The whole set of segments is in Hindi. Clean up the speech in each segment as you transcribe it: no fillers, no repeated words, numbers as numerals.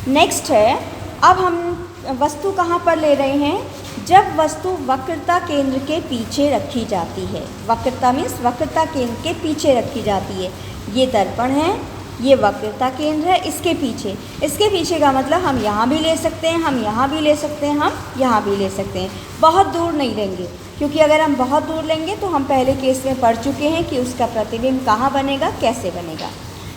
नेक्स्ट है, अब हम वस्तु कहाँ पर ले रहे हैं, जब वस्तु वक्रता केंद्र के पीछे रखी जाती है। वक्रता मीन्स वक्रता केंद्र के पीछे रखी जाती है। ये दर्पण है, ये वक्रता केंद्र है, इसके पीछे का मतलब हम यहाँ भी ले सकते हैं, हम यहाँ भी ले सकते हैं, हम यहाँ भी ले सकते हैं। बहुत दूर नहीं लेंगे, क्योंकि अगर हम बहुत दूर लेंगे तो हम पहले केस में पढ़ चुके हैं कि उसका प्रतिबिंब कहाँ बनेगा, कैसे बनेगा।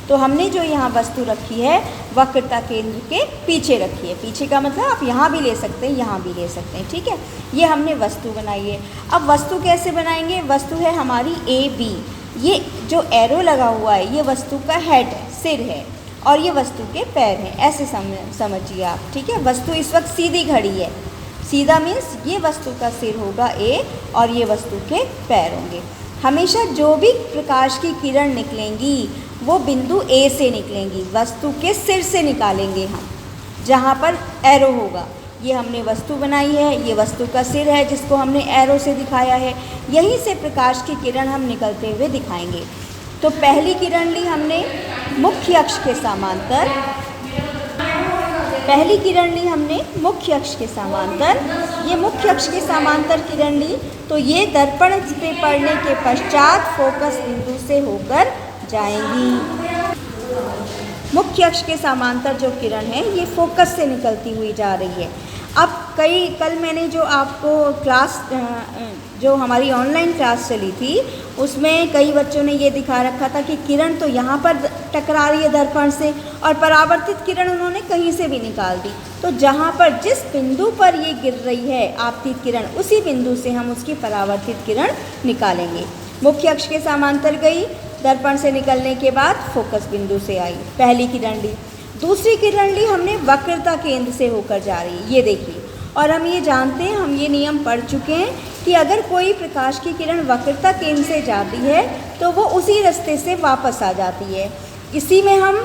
तो हमने जो यहाँ वस्तु रखी है वक्रता केंद्र के पीछे रखी है। पीछे का मतलब आप यहाँ भी ले सकते हैं, यहाँ भी ले सकते हैं, ठीक है। ये हमने वस्तु बनाई है। अब वस्तु कैसे बनाएंगे, वस्तु है हमारी ए बी। ये जो एरो लगा हुआ है ये वस्तु का हेड है, सिर है, और ये वस्तु के पैर हैं, ऐसे समझिए आप, ठीक है। वस्तु इस वक्त सीधी खड़ी है। सीधा मीन्स ये वस्तु का सिर होगा ए और ये वस्तु के पैर होंगे। हमेशा जो भी प्रकाश की किरण निकलेंगी वो बिंदु ए से निकलेंगी, वस्तु के सिर से निकालेंगे हम, जहाँ पर एरो होगा। ये हमने वस्तु बनाई है, ये वस्तु का सिर है जिसको हमने एरो से दिखाया है। यहीं से प्रकाश की किरण हम निकलते हुए दिखाएंगे। तो पहली किरण ली हमने मुख्य अक्ष के समांतर, पहली किरण ली हमने मुख्य अक्ष के समांतर। ये मुख्य अक्ष के समांतर किरण ली तो ये दर्पण पे पड़ने के पश्चात फोकस बिंदु से होकर जाएंगी। मुख्य अक्ष के समांतर जो किरण है ये फोकस से निकलती हुई जा रही है। अब कल मैंने जो आपको क्लास जो हमारी ऑनलाइन क्लास चली थी उसमें कई बच्चों ने ये दिखा रखा था कि किरण तो यहाँ पर टकरा रही है दर्पण से और परावर्तित किरण उन्होंने कहीं से भी निकाल दी। तो जहाँ पर जिस बिंदु पर ये गिर रही है आपतित किरण, उसी बिंदु से हम उसकी परावर्तित किरण निकालेंगे। मुख्य अक्ष के समांतर गई, दर्पण से निकलने के बाद फोकस बिंदु से आई, पहली किरण ली। दूसरी किरण ली हमने वक्रता केंद्र से होकर जा रही है, ये देखिए। और हम ये जानते हैं, हम ये नियम पढ़ चुके हैं कि अगर कोई प्रकाश की किरण वक्रता केंद्र से जाती है तो वो उसी रास्ते से वापस आ जाती है। इसी में हम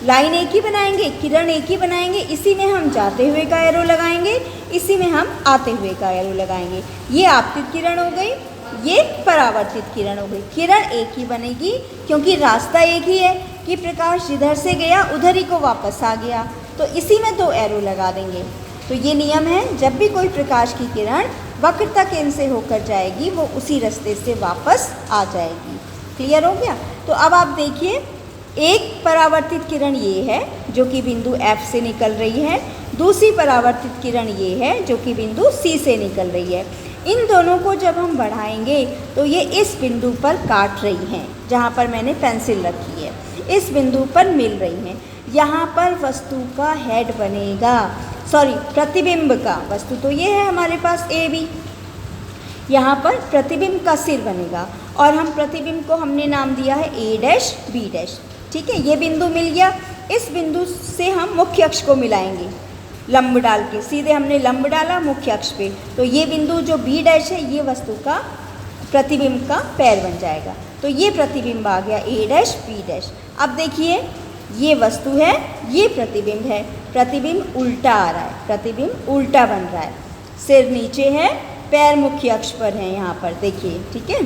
लाइन एक ही बनाएंगे, किरण एक ही बनाएंगे, इसी में हम जाते हुए का एरो लगाएंगे, इसी में हम आते हुए का एरो लगाएंगे। ये आपतित किरण हो गई, ये परावर्तित किरण हो गई। किरण एक ही बनेगी क्योंकि रास्ता एक ही है कि प्रकाश जिधर से गया उधर ही को वापस आ गया, तो इसी में दो एरो लगा देंगे। तो ये नियम है, जब भी कोई प्रकाश की किरण वक्रता केंद्र से होकर जाएगी वो उसी रास्ते से वापस आ जाएगी। क्लियर हो गया। तो अब आप देखिए, एक परावर्तित किरण ये है जो कि बिंदु F से निकल रही है, दूसरी परावर्तित किरण ये है जो कि बिंदु C से निकल रही है। इन दोनों को जब हम बढ़ाएंगे तो ये इस बिंदु पर काट रही हैं, जहाँ पर मैंने पेंसिल रखी है, इस बिंदु पर मिल रही हैं। यहाँ पर वस्तु का हेड बनेगा, सॉरी प्रतिबिंब का, वस्तु तो ये है हमारे पास ए बी, यहाँ पर प्रतिबिंब का सिर बनेगा और हम प्रतिबिंब को हमने नाम दिया है ए डैश बी डैश, ठीक है। ये बिंदु मिल गया, इस बिंदु से हम मुख्य अक्ष को मिलाएंगे लंब डाल के, सीधे हमने लंब डाला मुख्य अक्ष पे, तो ये बिंदु जो बी डैश है ये वस्तु का प्रतिबिंब का पैर बन जाएगा। तो ये प्रतिबिंब आ गया ए डैश बी डैश। अब देखिए, ये वस्तु है, ये प्रतिबिंब है, प्रतिबिंब उल्टा आ रहा है, प्रतिबिंब उल्टा बन रहा है, सिर नीचे है, पैर मुख्य अक्ष पर है, यहाँ पर देखिए, ठीक है।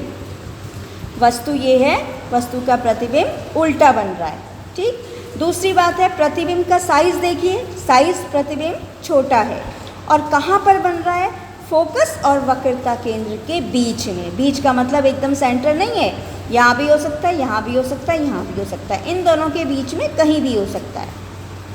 वस्तु ये है, वस्तु का प्रतिबिंब उल्टा बन रहा है, ठीक। दूसरी बात है, प्रतिबिंब का साइज देखिए, साइज प्रतिबिंब छोटा है और कहाँ पर बन रहा है, फोकस और वक्रता केंद्र के बीच में। बीच का मतलब एकदम सेंटर नहीं है, यहाँ भी हो सकता है, यहाँ भी हो सकता है, यहाँ भी हो सकता है, इन दोनों के बीच में कहीं भी हो सकता है।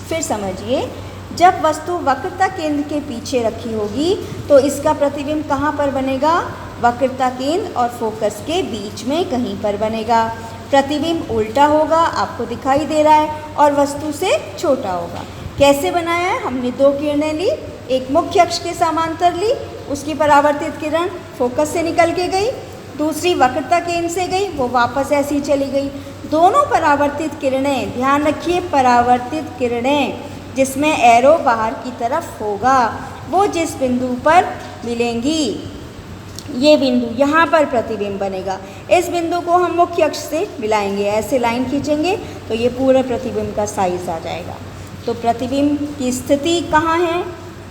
फिर समझिए, जब वस्तु वक्रता केंद्र के पीछे रखी होगी तो इसका प्रतिबिंब कहाँ पर बनेगा, वक्रता केंद्र और फोकस के बीच में कहीं पर बनेगा। प्रतिबिंब उल्टा होगा, आपको दिखाई दे रहा है, और वस्तु से छोटा होगा। कैसे बनाया है, हमने दो किरणें ली, एक मुख्य अक्ष के समांतर ली, उसकी परावर्तित किरण फोकस से निकल के गई, दूसरी वक्रता केंद्र से गई, वो वापस ऐसी चली गई। दोनों परावर्तित किरणें, ध्यान रखिए, परावर्तित किरणें जिसमें एरो बाहर की तरफ होगा, वो जिस बिंदु पर मिलेंगी, ये बिंदु यहाँ पर प्रतिबिंब बनेगा। इस बिंदु को हम मुख्य अक्ष से मिलाएंगे, ऐसे लाइन खींचेंगे तो ये पूरे प्रतिबिंब का साइज आ जाएगा। तो प्रतिबिंब की स्थिति कहाँ है,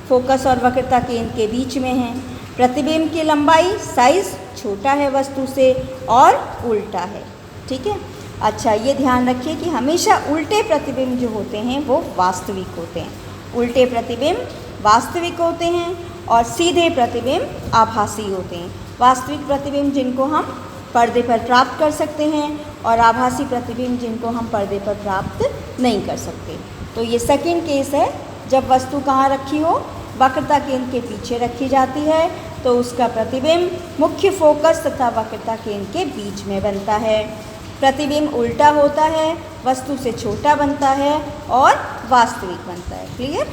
फोकस और वक्रता केंद्र के बीच में है। प्रतिबिंब की लंबाई, साइज छोटा है वस्तु से और उल्टा है, ठीक है। अच्छा, ये ध्यान रखिए कि हमेशा उल्टे प्रतिबिंब जो होते हैं वो वास्तविक होते हैं उल्टे प्रतिबिंब वास्तविक होते हैं और सीधे प्रतिबिंब आभासी होते हैं। वास्तविक प्रतिबिंब जिनको हम पर्दे पर प्राप्त कर सकते हैं और आभासी प्रतिबिंब जिनको हम पर्दे पर प्राप्त नहीं कर सकते। तो ये सेकंड केस है, जब वस्तु कहाँ रखी हो, वक्रता केंद्र के पीछे रखी जाती है तो उसका प्रतिबिंब मुख्य फोकस तथा वक्रता केंद्र के बीच में बनता है। प्रतिबिंब उल्टा होता है, वस्तु से छोटा बनता है और वास्तविक बनता है। क्लियर?